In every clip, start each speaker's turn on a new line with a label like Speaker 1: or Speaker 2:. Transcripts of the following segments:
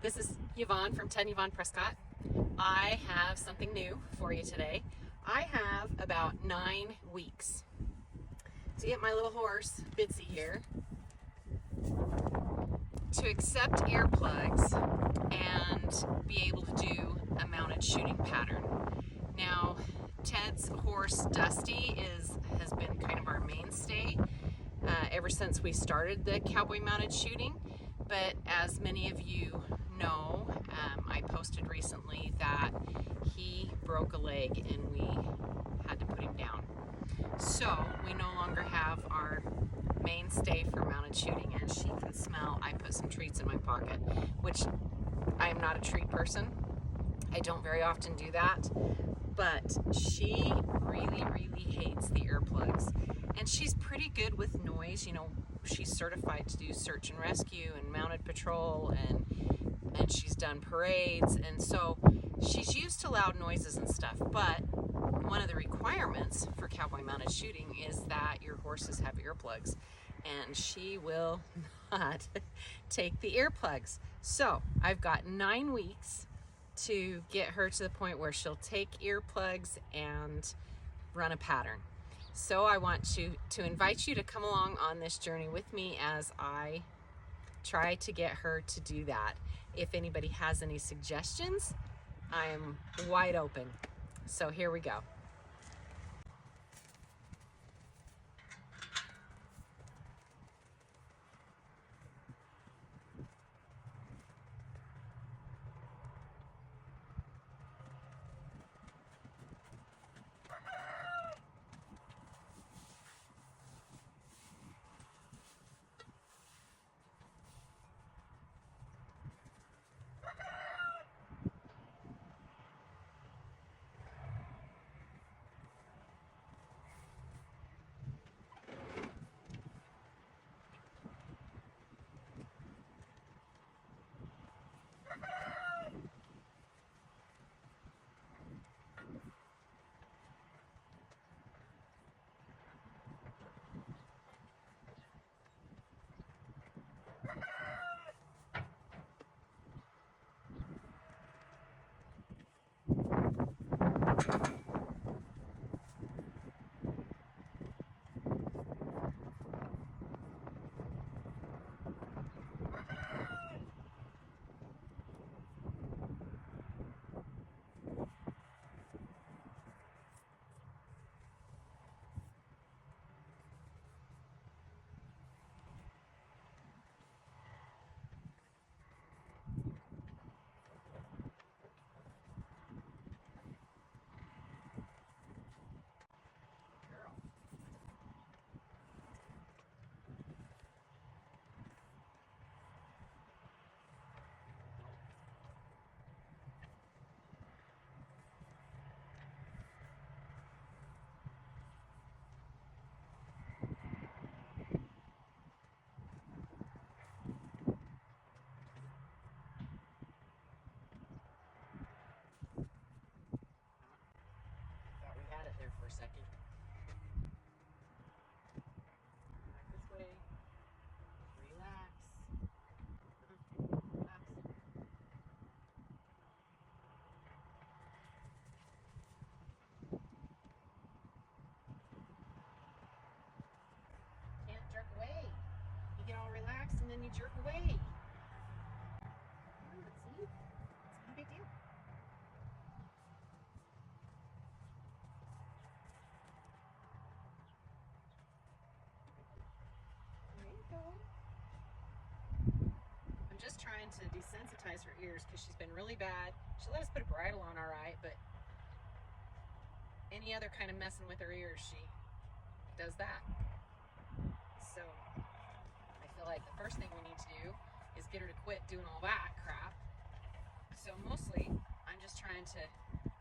Speaker 1: This is Yvonne from 10 Yvonne Prescott. I have something new for you today. I have about 9 weeks to get my little horse, Bitsy here, to accept earplugs and be able to do a mounted shooting pattern. Now, Ted's horse, Dusty, has been kind of our mainstay ever since we started the cowboy mounted shooting. But as many of you know, I posted recently that he broke a leg and we had to put him down. So we no longer have our mainstay for mounted shooting. As she can smell, I put some treats in my pocket, which I am not a treat person. I don't very often do that, but she really hates the earplugs. And she's pretty good with noise. You know, she's certified to do search and rescue and mounted patrol, and she's done parades, and so she's used to loud noises and stuff. But one of the requirements for cowboy mounted shooting is that your horses have earplugs, and she will not take the earplugs. So I've got 9 weeks to get her to the point where she'll take earplugs and run a pattern. So I want to invite you to come along on this journey with me as I try to get her to do that. If anybody has any suggestions, I am wide open. So here we go. There for a second. Back this way. Relax. Relax. Can't jerk away. You get all relaxed and then you jerk away. See? It's not a big deal. I'm just trying to desensitize her ears because she's been really bad. She let us put a bridle on all right, but any other kind of messing with her ears, she does that. So I feel like the first thing we need to do is get her to quit doing all that crap. So mostly I'm just trying to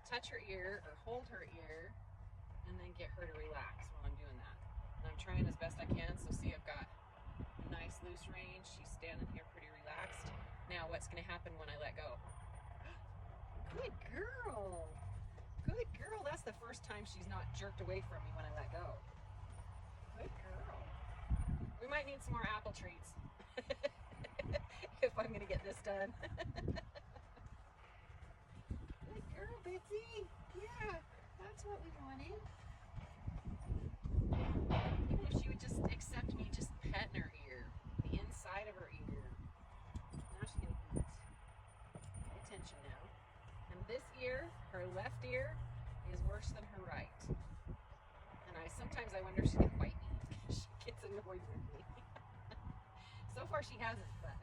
Speaker 1: touch her ear or hold her ear and then get her to relax while I'm doing that. And I'm trying as best I can. So see, I've got a nice loose range. She's standing here pretty relaxed. Now what's going to happen when I let go? Good girl. Good girl. That's the first time she's not jerked away from me when I let go. Good girl. We might need some more apple treats if I'm going to get this done. Betsy. Yeah, that's what we wanted. Even if she would just accept me just petting her ear, the inside of her ear. Now she's gonna eat. Pay attention now. And this ear, her left ear, is worse than her right. And sometimes I wonder if she's gonna bite me. She gets annoyed with me. So far she hasn't, but.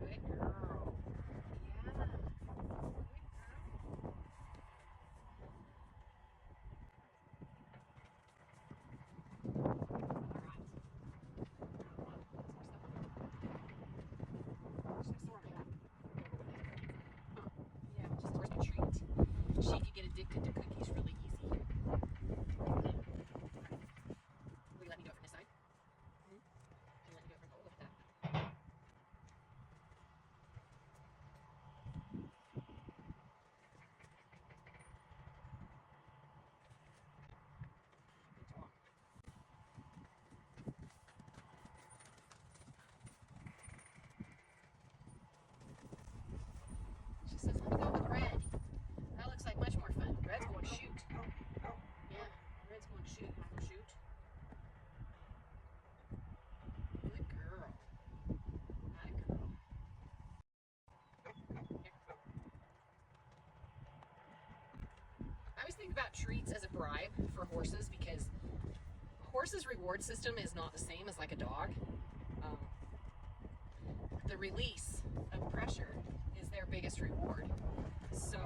Speaker 1: Good girl. Yeah. Good girl. She could get addicted to cookies really easy. Will you let me go from this side? Can you let me go from, oh, look at that. She says, let me go with red. That looks like much more fun. Red's going to shoot. Yeah, red's going to shoot. Want to go shoot? Good girl. That girl. I always think about treats as a bribe for horses because horses' reward system is not the same as like a dog. The release of pressure is their biggest reward. So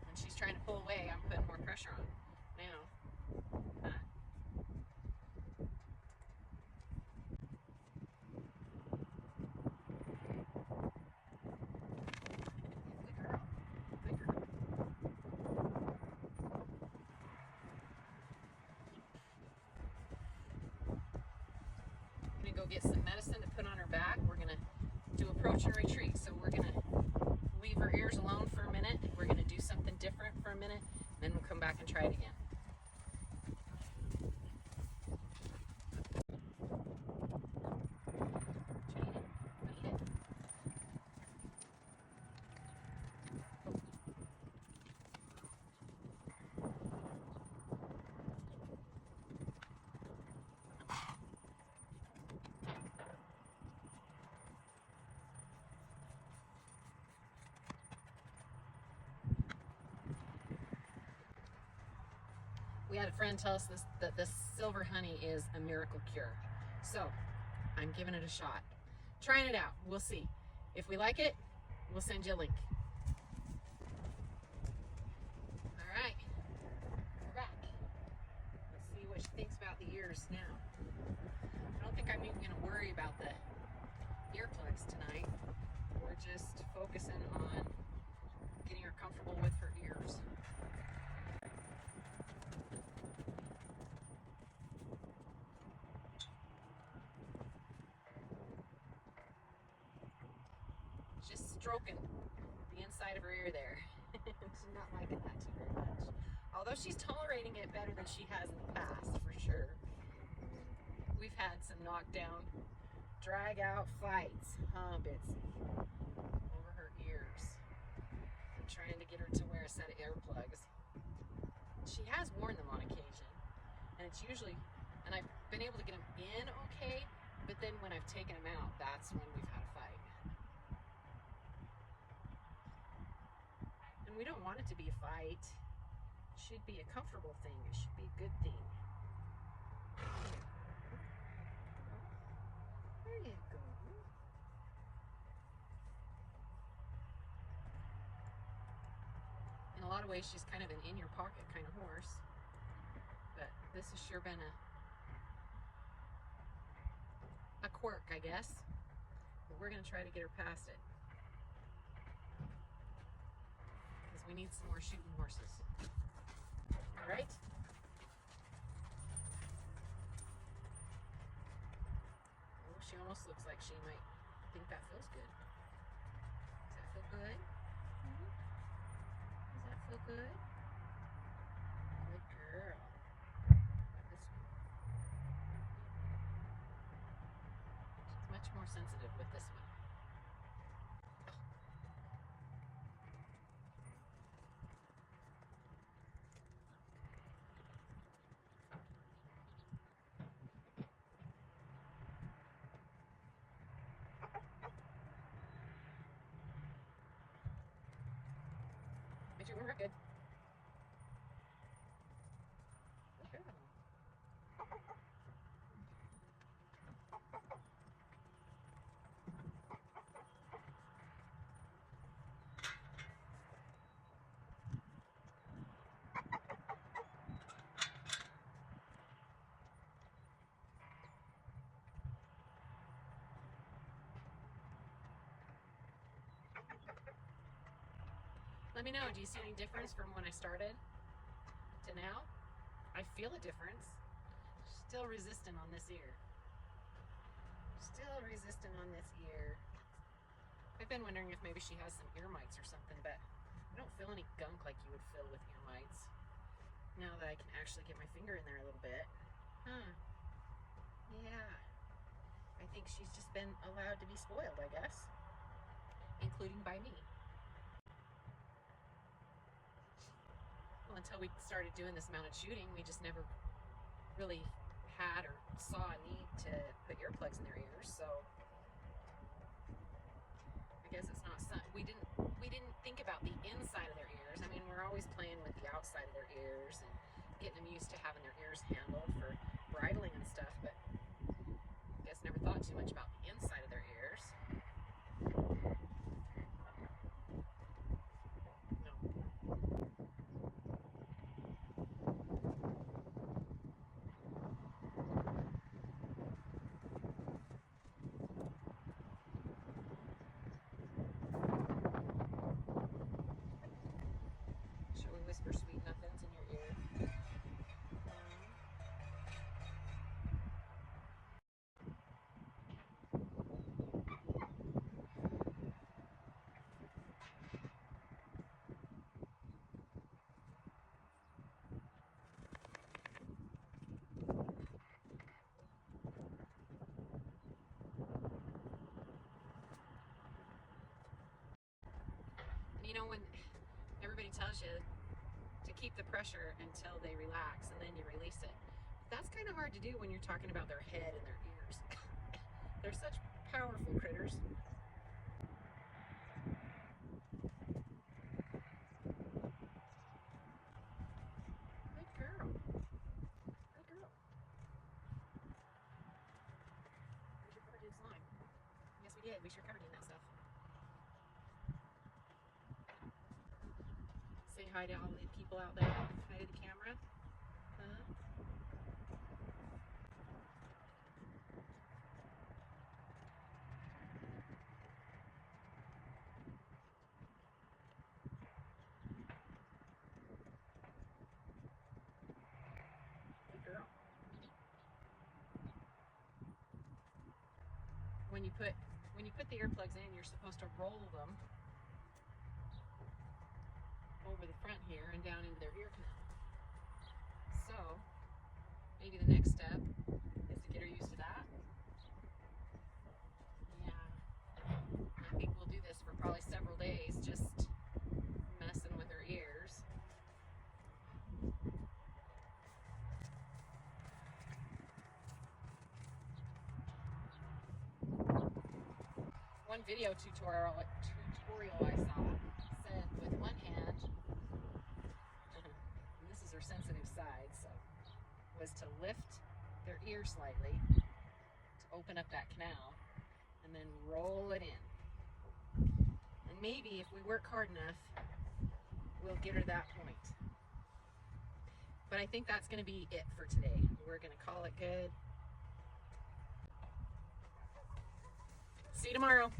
Speaker 1: when she's trying to pull away, I'm putting more pressure on. Now, good girl. Good girl. I'm gonna go get some medicine to put on her back. We're gonna do approach and retreat. So we're gonna leave her ears alone for a minute. We're gonna do something different for a minute, then we'll come back and try it again. We had a friend tell us that this silver honey is a miracle cure. So I'm giving it a shot. Trying it out. We'll see. If we like it, we'll send you a link. All right. We're back. Let's see what she thinks about the ears now. I don't think I'm even going to worry about the earplugs tonight. We're just focusing on getting her comfortable with her ears. Just stroking the inside of her ear there. She's not liking that too very much. Although she's tolerating it better than she has in the past, for sure. We've had some knockdown, drag out fights, huh, Bitsy? Over her ears. I'm trying to get her to wear a set of earplugs. She has worn them on occasion, and it's usually, and I've been able to get them in okay, but then when I've taken them out, that's when we've had a fight. We don't want it to be a fight. It should be a comfortable thing. It should be a good thing. There you go. In a lot of ways, she's kind of an in-your-pocket kind of horse. But this has sure been a quirk, I guess. But we're going to try to get her past it. We need some more shooting horses. All right? Oh, she almost looks like she might think that feels good. Does that feel good? Mm-hmm. Does that feel good? Good girl. This one. She's much more sensitive with this one. But you were good. Good girl. Let me know, do you see any difference from when I started to now? I feel a difference. Still resistant on this ear. Still resistant on this ear. I've been wondering if maybe she has some ear mites or something, but I don't feel any gunk like you would feel with ear mites. Now that I can actually get my finger in there a little bit. Huh. Yeah. I think she's just been allowed to be spoiled, I guess. Including by me. Well, until we started doing this mounted shooting, we just never really had or saw a need to put earplugs in their ears, so I guess it's not we didn't think about the inside of their ears. I mean, we're always playing with the outside of their ears and getting them used to having their ears handled for bridling and stuff, but I guess never thought too much about the inside of their ears. Shall we whisper sweet nothings in your ear? You know, when everybody tells you to keep the pressure until they relax and then you release it, that's kind of hard to do when you're talking about their head and their ears. They're such powerful critters. Good girl. Good girl. Where's your covered in slime? Yes, we did. We sure covered in that stuff. Say hi to all the people out there. Hi to the camera. Huh? Good girl. When you put the earplugs in, you're supposed to roll them over the front here and down into their ear canal. So maybe the next step is to get her used to that. Yeah, I think we'll do this for probably several days, just messing with her ears. One video tutorial I saw said with one hand, and this is her sensitive side, so was to lift their ear slightly to open up that canal and then roll it in. And maybe if we work hard enough, we'll get her that point. But I think that's going to be it for today. We're going to call it good. See you tomorrow.